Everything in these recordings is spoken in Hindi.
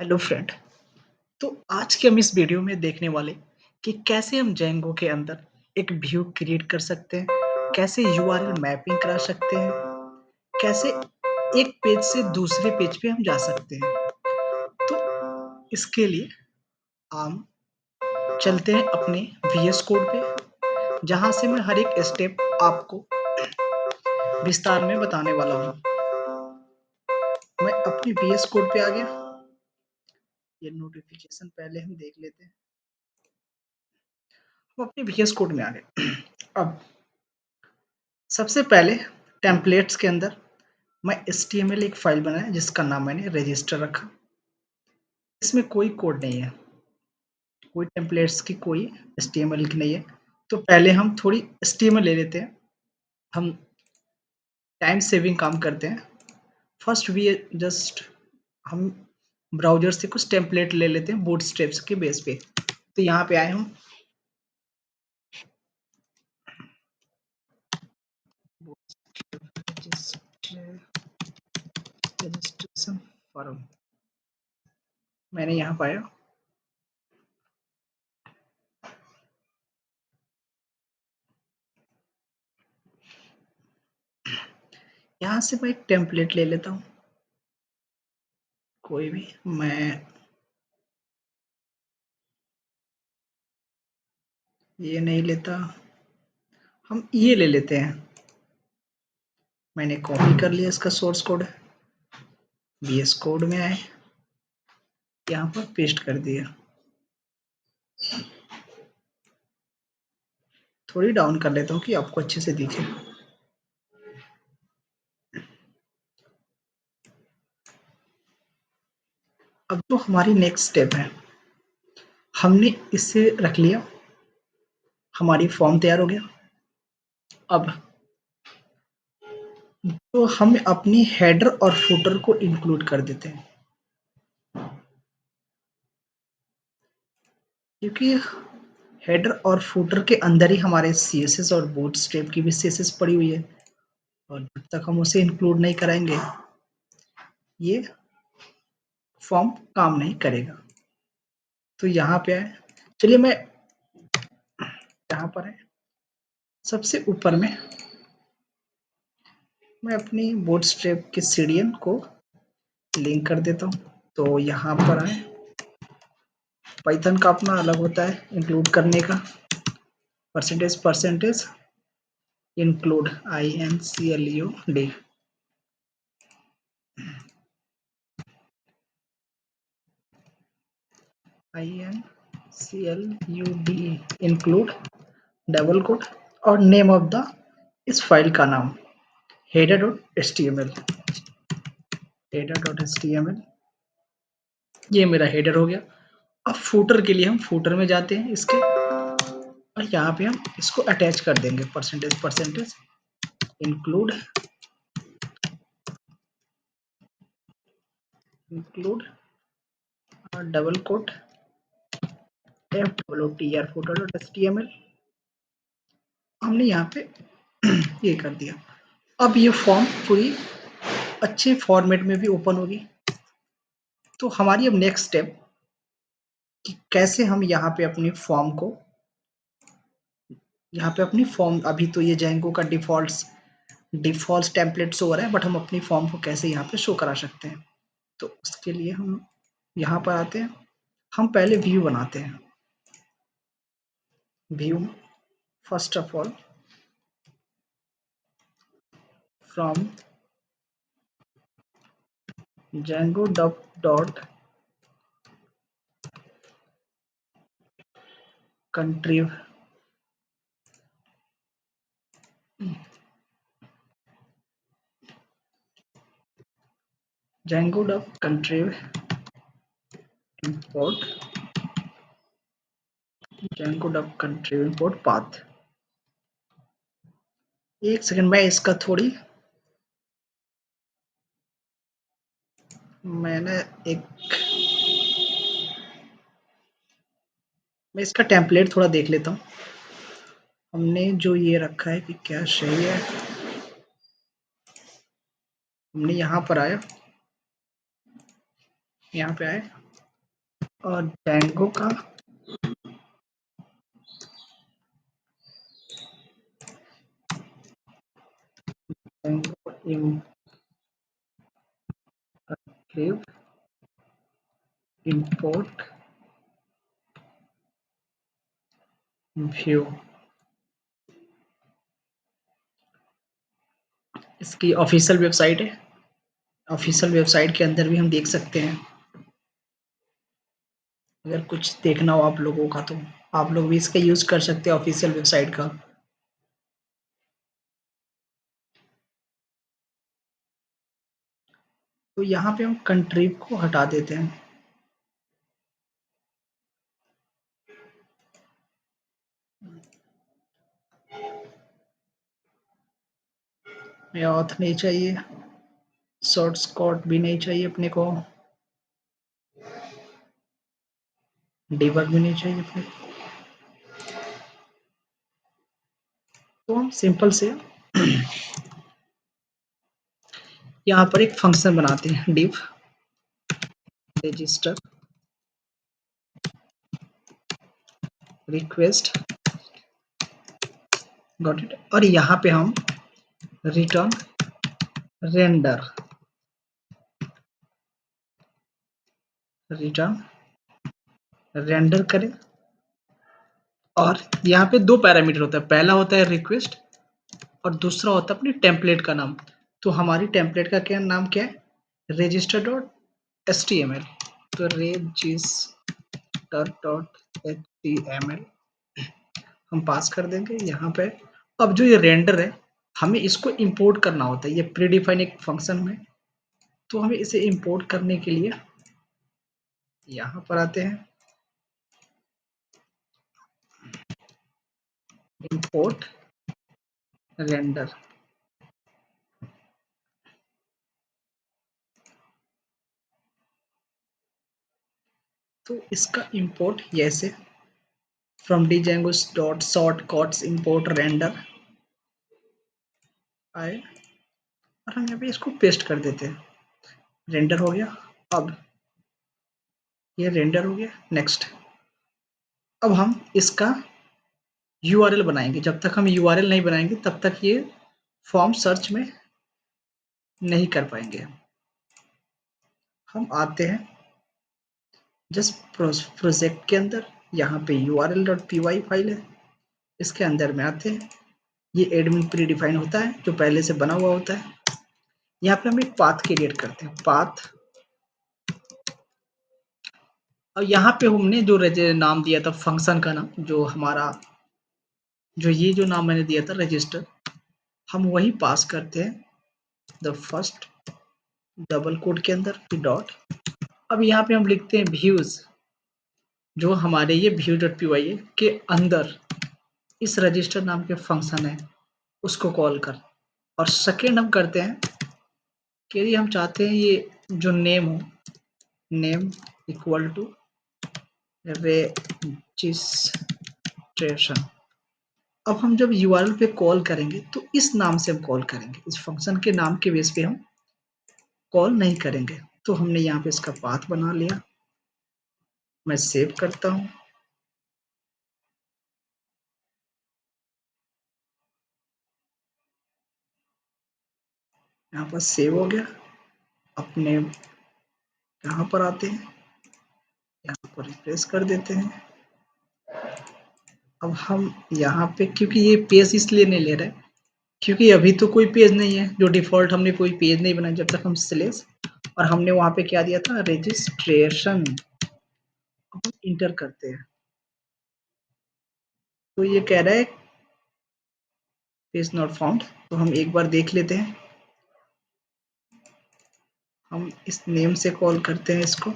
Hello friend. तो आज के हम इस वीडियो में देखने वाले कि कैसे हम जेंगो के अंदर एक व्यू क्रिएट कर सकते हैं, कैसे यूआरएल मैपिंग करा सकते हैं, कैसे एक पेज से दूसरे पेज पे हम जा सकते हैं। तो इसके लिए हम चलते हैं अपने वीएस कोड पे, जहां से मैं हर एक स्टेप आपको विस्तार में बताने वाला हूँ। मैं अपने वीएस कोड पे आ गया। ये नोटिफिकेशन पहले हम देख लेते हैं। हम अपने वीएस कोड में आ गए। अब सबसे पहले टेम्पलेट्स के अंदर मैं एचटीएमएल एक फाइल बनाया जिसका नाम मैंने रजिस्टर रखा। इसमें कोई कोड नहीं है, कोई टेम्पलेट्स की कोई एचटीएमएल की नहीं है। तो पहले हम थोड़ी एचटीएमएल ले लेते हैं। हम टाइम सेविंग काम करते हैं। फर्स्ट वी जस्ट हम ब्राउज़र से कुछ टेम्पलेट ले लेते हैं बूटस्ट्रैप्स के बेस पे। तो यहाँ पे आए हम रजिस्ट्रेशन फॉर्म मैंने यहाँ पाया। यहाँ से मैं एक टेम्पलेट ले लेता हूँ, कोई भी। मैं ये नहीं लेता, हम ये ले लेते हैं। मैंने कॉपी कर लिया इसका सोर्स कोड, वीएस कोड में आए, यहाँ पर पेस्ट कर दिया। थोड़ी डाउन कर लेता हूँ कि आपको अच्छे से दिखे। अब तो हमारी नेक्स्ट स्टेप है, हमने इसे रख लिया, हमारी फॉर्म तैयार हो गया। अब तो हम अपनी हेडर और फुटर को इंक्लूड कर देते हैं, क्योंकि हेडर और फुटर के अंदर ही हमारे सीएसएस और बूटस्ट्रैप की भी सीएसएस पड़ी हुई है, और जब तक हम उसे इंक्लूड नहीं कराएंगे ये फॉर्म काम नहीं करेगा। तो यहाँ पे आए, चलिए मैं यहाँ पर है सबसे ऊपर में मैं अपनी बूटस्ट्रैप के सीडीएन को लिंक कर देता हूँ। तो यहाँ पर आए, पाइथन का अपना अलग होता है इंक्लूड करने का, percentage include INCLUD, INCLUD include double quote और नेम ऑफ द इस फाइल का नाम header.html। header.html ये मेरा हेडर हो गया। अब फूटर के लिए हम फूटर में जाते हैं इसके, और यहाँ पे हम इसको अटैच कर देंगे, percentage include double quote FOOTR footer.html हमने यहाँ पे ये कर दिया। अब ये फॉर्म पूरी अच्छे फॉर्मेट में भी ओपन होगी। तो हमारी अब नेक्स्ट स्टेप कि कैसे हम यहाँ पे अपनी फॉर्म को, यहाँ पे अपनी फॉर्म, अभी तो ये जेंगो का डिफॉल्ट टेम्पलेट शो हो रहा है, बट हम अपनी फॉर्म को कैसे यहाँ पे शो करा सकते हैं। तो उसके लिए हम यहाँ पर आते हैं, हम पहले व्यू बनाते हैं। View first of all from Django dot contrive Django dot contrive import Django dot contrive import path। एक सेकंड में इसका थोड़ी मैंने एक मैं इसका टेम्पलेट थोड़ा देख लेता हूँ। हमने जो ये रखा है कि क्या सही है, हमने यहाँ पर आया, यहाँ पे आए, और Django का Django improve import view, इसकी ऑफिशियल वेबसाइट है। ऑफिशियल वेबसाइट के अंदर भी हम देख सकते हैं। अगर कुछ देखना हो आप लोगों का तो आप लोग भी इसका यूज कर सकते हैं ऑफिशियल वेबसाइट का। तो यहाँ पे हम कंट्री को हटा देते हैं। ऑथ नहीं चाहिए, शॉर्ट स्कॉट भी नहीं चाहिए अपने को, डिबग भी नहीं चाहिए अपने को। तो हम सिंपल से यहाँ पर एक फंक्शन बनाते हैं, div register request, got it. और यहाँ पे हम रिटर्न रेंडर, रिटर्न रेंडर करें। और यहाँ पे दो पैरामीटर होता है, पहला होता है रिक्वेस्ट और दूसरा होता है अपनी टेम्पलेट का नाम। तो हमारी टेम्पलेट का क्या नाम क्या है, रजिस्टर डॉट html। तो रजिस्टर डॉट html हम पास कर देंगे यहाँ पे। अब जो ये रेंडर है हमें इसको इंपोर्ट करना होता है, ये प्रीडिफाइन एक फंक्शन में। तो हमें इसे इंपोर्ट करने के लिए यहाँ पर आते हैं, इंपोर्ट रेंडर। तो इसका इंपोर्ट जैसे from django dot shortcuts import render आए, और हम यहाँ पे इसको पेस्ट कर देते हैं। रेंडर हो गया। अब ये रेंडर हो गया। नेक्स्ट, अब हम इसका यूआरएल बनाएंगे। जब तक हम यूआरएल नहीं बनाएंगे तब तक ये फॉर्म सर्च में नहीं कर पाएंगे। हम आते हैं जस्ट प्रोजेक्ट के अंदर, यहाँ पे url.py फाइल है, इसके अंदर में आते हैं। ये एडमिन प्री डिफाइन होता है जो पहले से बना हुआ होता है। यहाँ पे हम एक पाथ क्रिएट करते हैं, पाथ। और यहाँ पे हमने जो नाम दिया था फंक्शन का नाम, जो हमारा जो ये जो नाम मैंने दिया था रजिस्टर, हम वही पास करते हैं द फर्स्ट डबल कोड के अंदर फिर डॉट। अब यहाँ पे हम लिखते हैं व्यूज, जो हमारे ये view.py के अंदर इस रजिस्टर नाम के फंक्शन है उसको कॉल कर। और सेकेंड हम करते हैं कि यदि हम चाहते हैं ये जो नेम हो, नेम इक्वल टू रजिस्ट्रेशन। अब हम जब यूआरएल पे कॉल करेंगे तो इस नाम से हम कॉल करेंगे, इस फंक्शन के नाम के बेस पे हम कॉल नहीं करेंगे। तो हमने यहाँ पे इसका पाथ बना लिया। मैं सेव करता हूँ। यहाँ पर सेव हो गया। अपने यहाँ पर आते हैं, यहाँ पर रिप्लेस कर देते हैं। अब हम यहाँ पे, क्योंकि ये पेज इसलिए नहीं ले रहा है क्योंकि अभी तो कोई पेज नहीं है, जो डिफॉल्ट हमने कोई पेज नहीं बनाया जब तक हम स्लेस, और हमने वहां पे क्या दिया था, रजिस्ट्रेशन। अब हम इंटर करते हैं तो ये कह रहा है पेज नॉट फाउंड। तो हम एक बार देख लेते हैं। हम इस नेम से कॉल करते हैं इसको,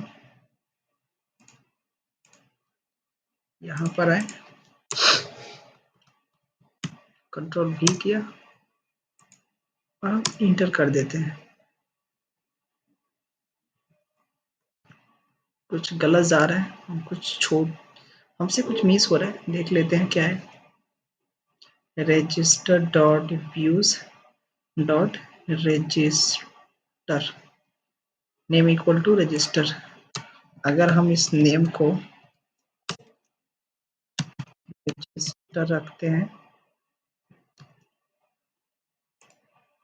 यहाँ पर आए, कंट्रोल V किया और हम इंटर कर देते हैं। कुछ गलत जा रहा है, हम कुछ छोड़, हमसे कुछ मिस हो रहा है, देख लेते हैं क्या है। Register dot views dot register, name equal to register. अगर हम इस नेम को रजिस्टर रखते हैं,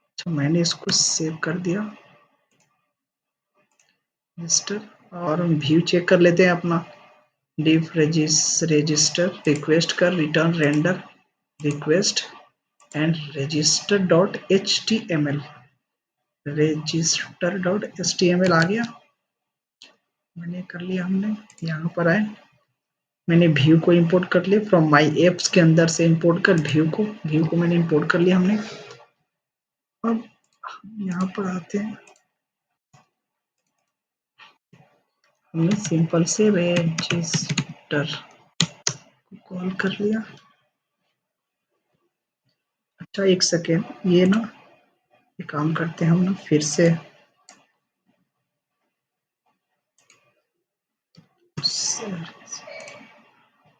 अच्छा मैंने इसको सेव कर दिया रजिस्टर, और हम व्यू चेक कर लेते हैं अपना div register request कर return render request and register.html आ गया, मैंने कर लिया। हमने यहाँ पर आए, मैंने व्यू को इंपोर्ट कर लिया फ्रॉम माई एप्स के अंदर से, इंपोर्ट कर व्यू को मैंने इंपोर्ट कर लिया हमने। अब यहाँ पर आते हैं, हमने सिंपल से रजिस्टर कॉल कर लिया। अच्छा एक सेकेंड, ये ना ये काम करते हैं हम ना फिर से,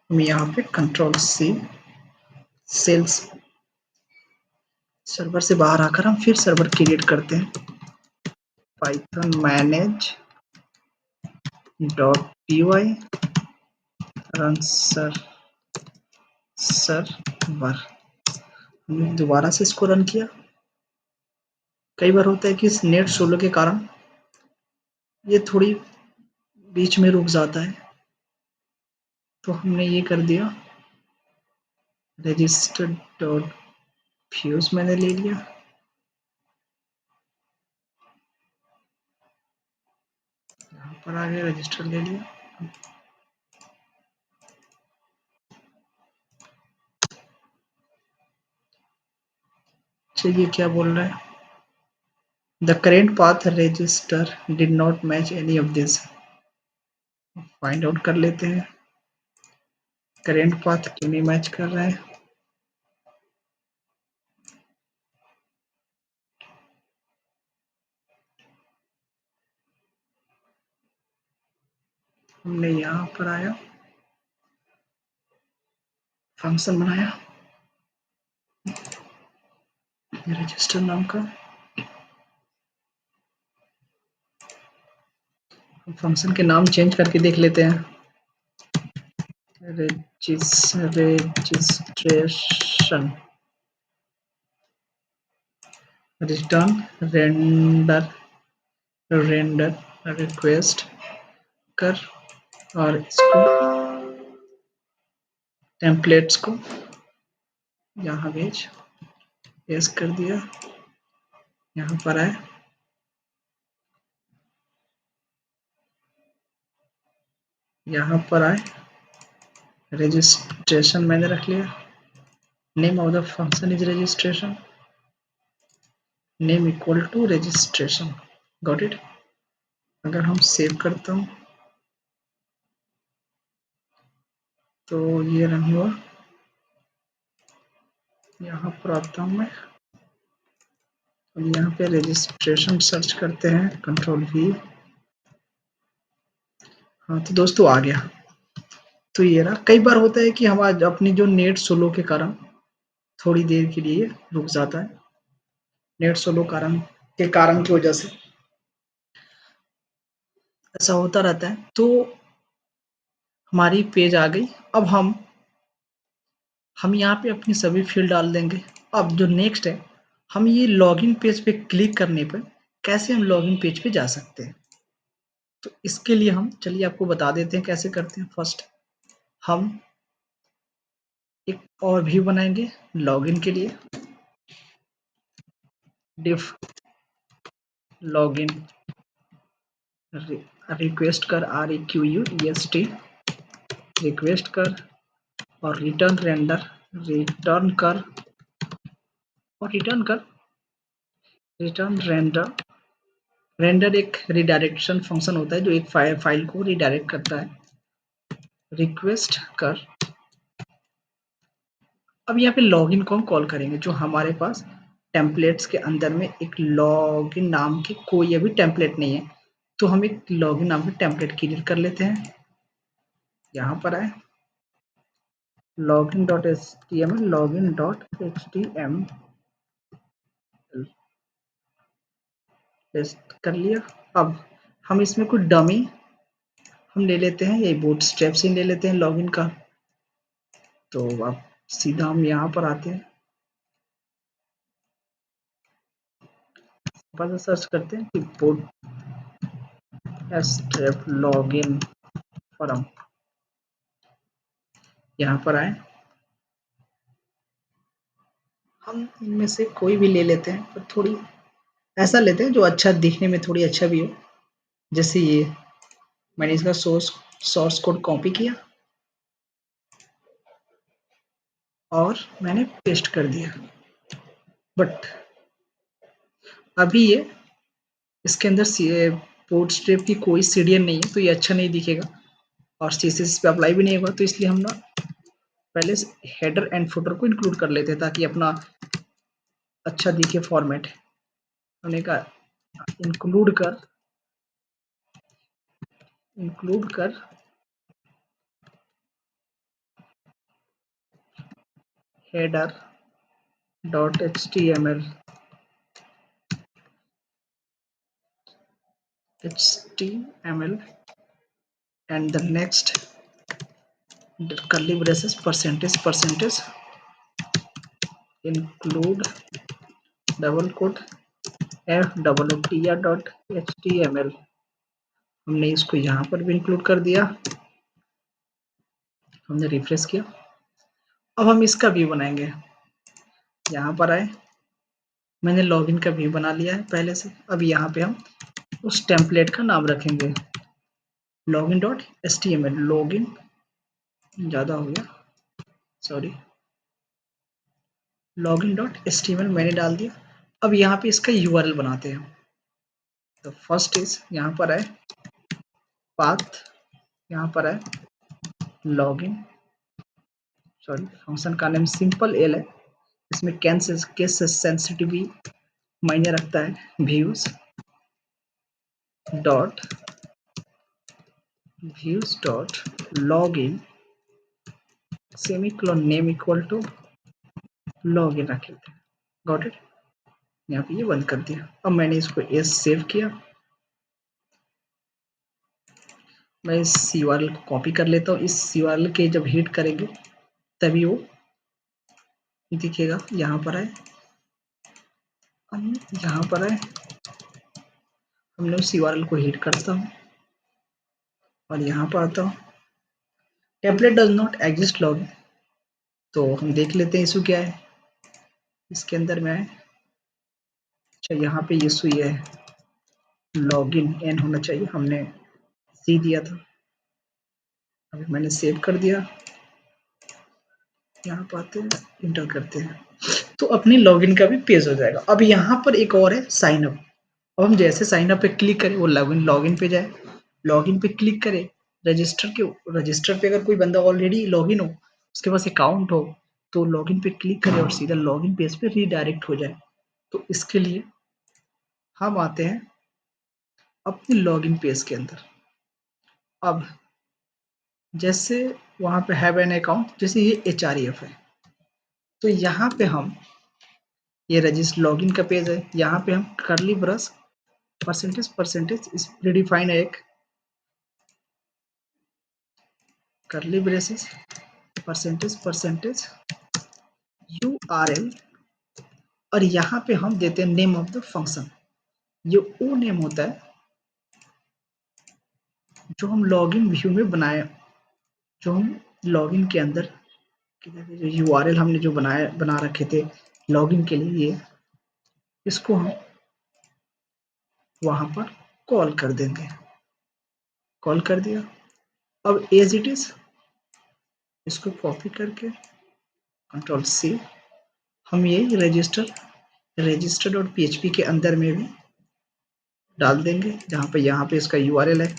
हम यहाँ पे कंट्रोल सी, सेल्स सर्वर से बाहर आकर हम फिर सर्वर क्रिएट करते हैं, Python manage dot p y run server. हमने दोबारा से इसको रन किया। कई बार होता है कि इस नेट स्लो के कारण ये थोड़ी बीच में रुक जाता है, तो हमने ये कर दिया रजिस्टर डॉट फ्यूज मैंने ले लिया, यहाँ पर आगे रजिस्टर ले लिया। चलिए क्या बोल रहा है, the current path register did not match any of this. Find out कर लेते हैं करेंट पाथ क्यों नहीं मैच कर रहा है। हमने यहाँ पर आया, फंक्शन बनाया रजिस्टर नाम का, फंक्शन के नाम चेंज करके देख लेते हैं, रजिस्ट्रेशन रिटर्न रेंडर रिक्वेस्ट कर, और इसको टेम्पलेट्स को यहाँ भेज, पेस्ट कर दिया। यहाँ पर आए, यहाँ पर आए, रजिस्ट्रेशन मैंने रख लिया, name of the function is registration, name equal to registration, got it. अगर हम सेव करता हूँ तो ये रन हुआ। यहाँ पर आता हूँ मैं, अब यहाँ पे रजिस्ट्रेशन सर्च करते हैं, कंट्रोल वी। हाँ तो दोस्तों आ गया। तो ये रहा, कई बार होता है कि हम आज अपनी जो नेट स्लो के कारण थोड़ी देर के लिए रुक जाता है, नेट स्लो कारण की वजह से ऐसा होता रहता है। तो हमारी पेज आ गई। अब हम यहाँ पे अपनी सभी फील्ड डाल देंगे। अब जो नेक्स्ट है, हम ये लॉगिन पेज पे क्लिक करने पर कैसे हम लॉगिन पेज पे जा सकते हैं, तो इसके लिए हम चलिए आपको बता देते हैं कैसे करते हैं। फर्स्ट हम एक और व्यू बनाएंगे लॉगिन के लिए, डिफ लॉगिन रिक्वेस्ट कर REQUEST रिक्वेस्ट कर, और रिटर्न कर, और रिटर्न रेंडर एक रिडायरेक्शन फंक्शन होता है जो एक फाइल को रिडायरेक्ट करता है, रिक्वेस्ट कर। अब यहाँ पे लॉगिन को हम कॉल करेंगे, जो हमारे पास टेम्पलेट्स के अंदर में एक लॉगिन नाम की कोई अभी टेम्पलेट नहीं है, तो हम एक लॉगिन नाम की टेम्पलेट क्रिएट कर लेते हैं। यहाँ पर आए, login.html पेस्ट कर लिया। अब हम इसमें कुछ हम ले लेते हैं यही बूटस्ट्रैप से ले लेते हैं लॉगिन का। तो अब सीधा हम यहाँ पर आते हैं, पर सर्च करते हैं कि बूटस्ट्रैप लॉगिन फॉर्म। यहाँ पर आए, हम इनमें से कोई भी ले लेते हैं, पर थोड़ी ऐसा लेते हैं जो अच्छा दिखने में थोड़ी अच्छा भी हो। जैसे ये मैंने इसका सोर्स कोड कॉपी किया और मैंने पेस्ट कर दिया। बट अभी ये इसके अंदर बूटस्ट्रैप की कोई सीढ़ियाँ नहीं है, तो ये अच्छा नहीं दिखेगा और सीएसएस पे अप्लाई भी नहीं होगा। तो इसलिए हम ना पहले हेडर एंड फुटर को इंक्लूड कर लेते हैं ताकि अपना अच्छा दिखे फॉर्मेट। हमने कहा इंक्लूड कर header dot html and the next curly braces percentage include double quote f_html। हमने इसको यहाँ पर भी इंक्लूड कर दिया। हमने रिफ्रेश किया। अब हम इसका व्यू बनाएंगे। यहाँ पर आए, मैंने लॉगिन का व्यू बना लिया है पहले से। अब यहाँ पे हम उस टेम्पलेट का नाम रखेंगे लॉगिन डॉट एचटीएमएल। लॉगिन ज़्यादा हो गया, सॉरी, लॉगिन डॉट एचटीएमएल मैंने डाल दिया। अब यहाँ पे इसका यूआरएल बनाते हैं। तो फर्स्ट इज यहाँ पर है पाथ, यहाँ पर है लॉगिन, सॉरी फंक्शन का नेम सिंपल एल है। इसमें केस सेंसिटिविटी मायने रखता है। Dot views dot login semicolon name equal to login रख लेते हैं। Got it. यहाँ पे ये बंद कर दिया। अब मैंने इसको एस सेव किया। मैं इस यूआरएल को कॉपी कर लेता हूँ। इस यूआरएल के जब हिट करेंगे तभी वो दिखेगा। यहाँ पर है, यहाँ पर है, हमने उस यूआरएल को हिट करता हूँ और यहाँ पर आता हूँ template does not exist login. तो हम देख लेते हैं इशू क्या है। इसके अंदर में अच्छा यहाँ पे इशू ये है लॉगिन एन होना चाहिए, हमने सी दिया था। अभी मैंने सेव कर दिया। यहाँ पर आते हैं, इंटर करते हैं तो अपनी लॉगिन का भी पेज हो जाएगा। अब यहाँ पर एक और है साइन अप। अब हम जैसे साइन अप पे क्लिक करें वो लॉगिन पे जाए, लॉगिन पे क्लिक करें, रजिस्टर पे अगर कोई बंदा ऑलरेडी लॉगिन हो, उसके पास अकाउंट हो, तो लॉगिन पे क्लिक करे और सीधा लॉगिन पेज पे रीडायरेक्ट हो जाए। तो इसके लिए हम आते हैं अपने लॉगिन पेज के अंदर। अब जैसे वहां पे हैव एन अकाउंट, जैसे ये HREF है, तो यहाँ पे हम ये रजिस्टर लॉगिन का पेज है। यहाँ पे हम करली ब्रश परसेंटेज इस प्रीडिफाइन है एक करली ब्रेसेस परसेंटेज URL और यहाँ पे हम देते हैं नेम ऑफ द फंक्शन। ये वो नेम होता है जो हम लॉगिन व्यू में बनाए, जो हम लॉगिन के अंदर URL हमने जो बना रखे थे लॉगिन के लिए, इसको हम वहां पर कॉल कर देंगे। कॉल कर दिया। अब एज इट इज इसको कॉपी करके कंट्रोल C हम ये रजिस्टर डॉट PHP के अंदर में भी डाल देंगे, जहाँ पे यहाँ पे इसका URL है।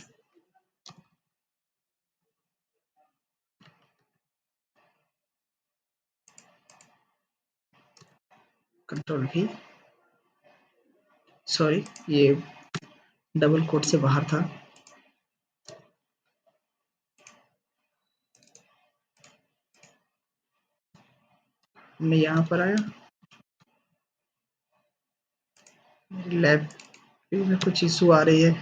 कंट्रोल V, सॉरी ये डबल कोट से बाहर था। मैं यहाँ पर आया, लैब में कुछ इशू आ रही है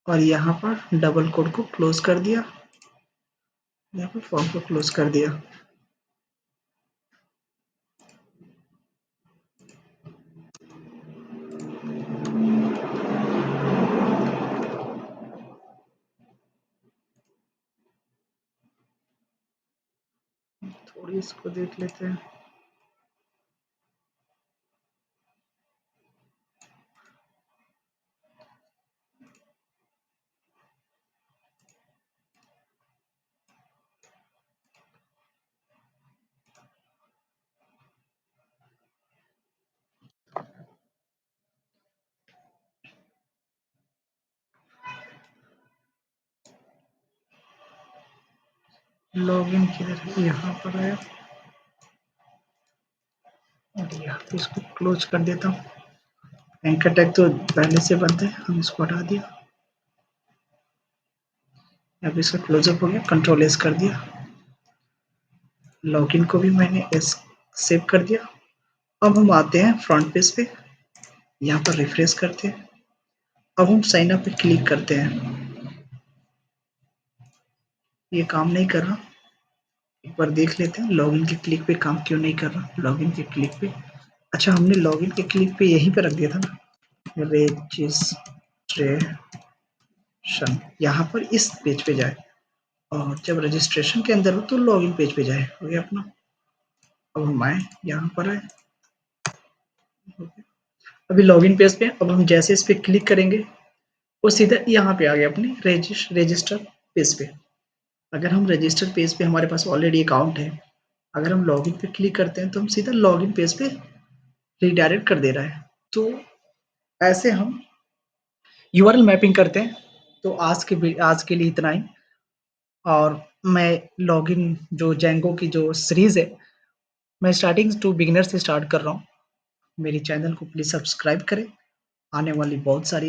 और यहाँ पर डबल कोट को क्लोज कर दिया, यहाँ पर फॉर्म को क्लोज कर दिया। थोड़ी इसको देख लेते हैं। लॉगिन किधर है? यहाँ पर है और यहाँ पे इसको क्लोज कर देता हूँ। एंकर टैग तो पहले से बंद है, हम इसको हटा दिया। अब इसका क्लोजअप हो गया, कंट्रोल एस कर दिया। लॉगिन को भी मैंने एस सेव कर दिया। अब हम आते हैं फ्रंट पेज पे, यहाँ पर रिफ्रेश करते हैं। अब हम साइन अप पे क्लिक करते हैं। ये काम नहीं कर रहा, एक बार देख लेते हैं लॉगिन के क्लिक पे काम क्यों नहीं कर रहा। लॉगिन के क्लिक पे, अच्छा हमने लॉगिन के क्लिक पे यहीं पे रख दिया था ना, रजिस्ट्रेशन। यहाँ पर इस पेज पे जाए और जब रजिस्ट्रेशन के अंदर हो तो लॉगिन पेज पे जाए। हो गया अपना। अब हम आए, यहाँ पर आए, अभी लॉगिन पेज पे। अब हम जैसे इस पे क्लिक करेंगे वो सीधा यहाँ पे आ गया अपनी रजिस्टर पेज पे। अगर हम रजिस्टर पेज पे, हमारे पास ऑलरेडी अकाउंट है, अगर हम लॉगिन पे क्लिक करते हैं तो हम सीधा लॉगिन पेज पे रिडायरेक्ट कर दे रहा है। तो ऐसे हम यूआरएल मैपिंग करते हैं। तो आज के लिए इतना ही। और मैं लॉगिन जो जेंगो की जो सीरीज है, मैं स्टार्टिंग टू बिगिनर से स्टार्ट कर रहा हूँ। मेरे चैनल को प्लीज सब्सक्राइब करें। आने वाली बहुत सारी